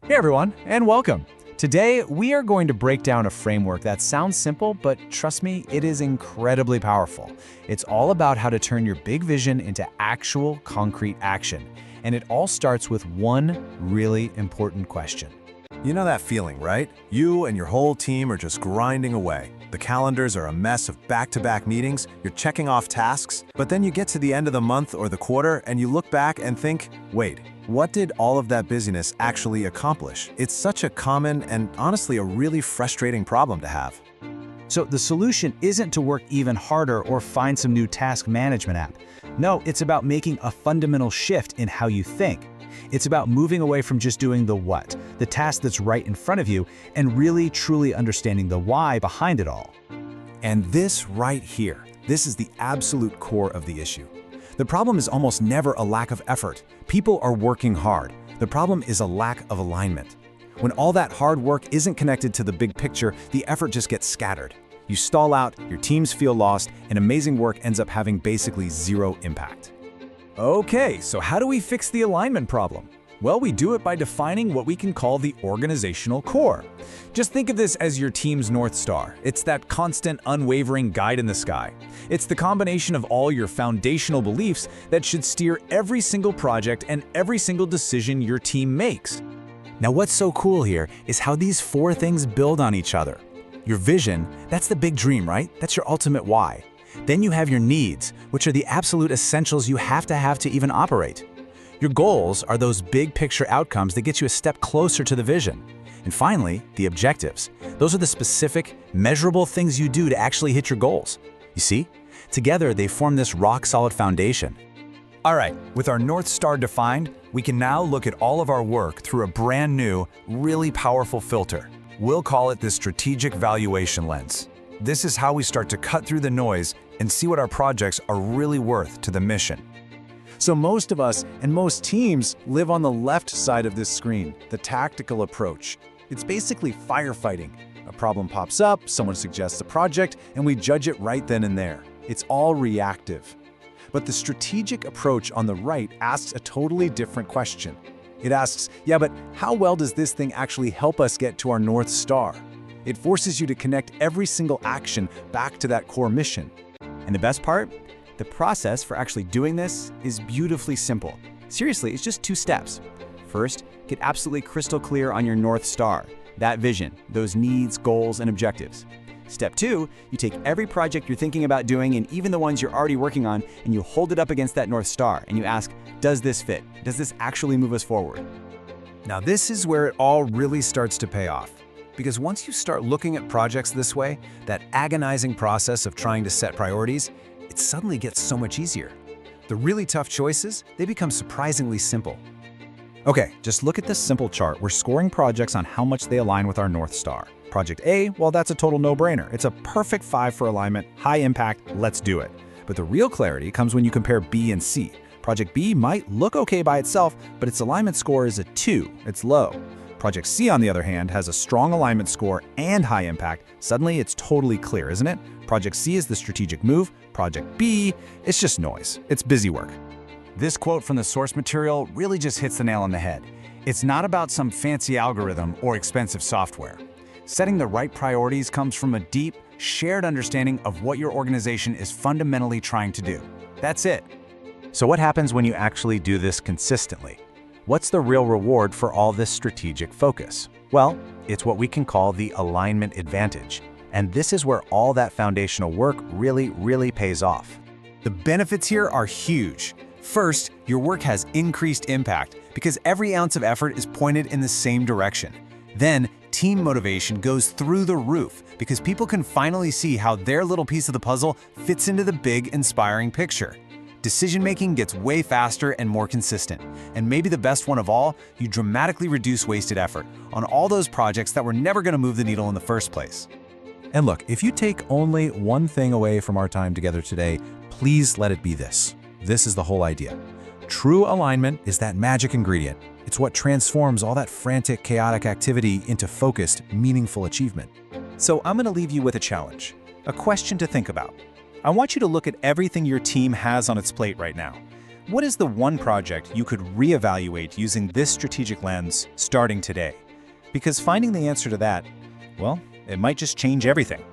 Hey everyone, and welcome. Today, we are going to break down a framework that sounds simple, but trust me, it is incredibly powerful. It's all about how to turn your big vision into actual, concrete action. And it all starts with one really important question. You know that feeling, right? You and your whole team are just grinding away. The calendars are a mess of back-to-back meetings, you're checking off tasks, but then you get to the end of the month or the quarter and you look back and think, wait, what did all of that busyness actually accomplish? It's such a common and honestly a really frustrating problem to have. So the solution isn't to work even harder or find some new task management app. No, it's about making a fundamental shift in how you think. It's about moving away from just doing the what, the task that's right in front of you, and really truly understanding the why behind it all. And this right here, this is the absolute core of the issue. The problem is almost never a lack of effort. People are working hard. The problem is a lack of alignment. When all that hard work isn't connected to the big picture, the effort just gets scattered. You stall out, your teams feel lost, and amazing work ends up having basically zero impact. Okay, so how do we fix the alignment problem? Well, we do it by defining what we can call the organizational core. Just think of this as your team's North Star. It's that constant, unwavering guide in the sky. It's the combination of all your foundational beliefs that should steer every single project and every single decision your team makes. Now, what's so cool here is how these four things build on each other. Your vision, that's the big dream, right? That's your ultimate why. Then you have your needs, which are the absolute essentials you have to even operate. Your goals are those big picture outcomes that get you a step closer to the vision. And finally, the objectives. Those are the specific, measurable things you do to actually hit your goals. You see? Together, they form this rock-solid foundation. All right, with our North Star defined, we can now look at all of our work through a brand new, really powerful filter. We'll call it the strategic valuation lens. This is how we start to cut through the noise and see what our projects are really worth to the mission. So most of us and most teams live on the left side of this screen, the tactical approach. It's basically firefighting. A problem pops up, someone suggests a project, and we judge it right then and there. It's all reactive. But the strategic approach on the right asks a totally different question. It asks, yeah, but how well does this thing actually help us get to our North Star? It forces you to connect every single action back to that core mission. And the best part? The process for actually doing this is beautifully simple. Seriously, it's just 2 steps. First, get absolutely crystal clear on your North Star, that vision, those needs, goals, and objectives. Step 2, you take every project you're thinking about doing and even the ones you're already working on, and you hold it up against that North Star and you ask, does this fit? Does this actually move us forward? Now this is where it all really starts to pay off. Because once you start looking at projects this way, that agonizing process of trying to set priorities, it suddenly gets so much easier. The really tough choices, they become surprisingly simple. Okay, just look at this simple chart. We're scoring projects on how much they align with our North Star. Project A, well, that's a total no-brainer. It's a perfect 5 for alignment, high impact, let's do it. But the real clarity comes when you compare B and C. Project B might look okay by itself, but its alignment score is a 2, it's low. Project C, on the other hand, has a strong alignment score and high impact. Suddenly, it's totally clear, isn't it? Project C is the strategic move. Project B, it's just noise. It's busy work. This quote from the source material really just hits the nail on the head. It's not about some fancy algorithm or expensive software. Setting the right priorities comes from a deep, shared understanding of what your organization is fundamentally trying to do. That's it. So what happens when you actually do this consistently? What's the real reward for all this strategic focus? Well, it's what we can call the alignment advantage. And this is where all that foundational work really pays off. The benefits here are huge. First, your work has increased impact because every ounce of effort is pointed in the same direction. Then, team motivation goes through the roof because people can finally see how their little piece of the puzzle fits into the big, inspiring picture. Decision-making gets way faster and more consistent. And maybe the best one of all, you dramatically reduce wasted effort on all those projects that were never going to move the needle in the first place. And look, if you take only one thing away from our time together today, please let it be this. This is the whole idea. True alignment is that magic ingredient. It's what transforms all that frantic, chaotic activity into focused, meaningful achievement. So I'm going to leave you with a challenge, a question to think about. I want you to look at everything your team has on its plate right now. What is the one project you could reevaluate using this strategic lens starting today? Because finding the answer to that, well, it might just change everything.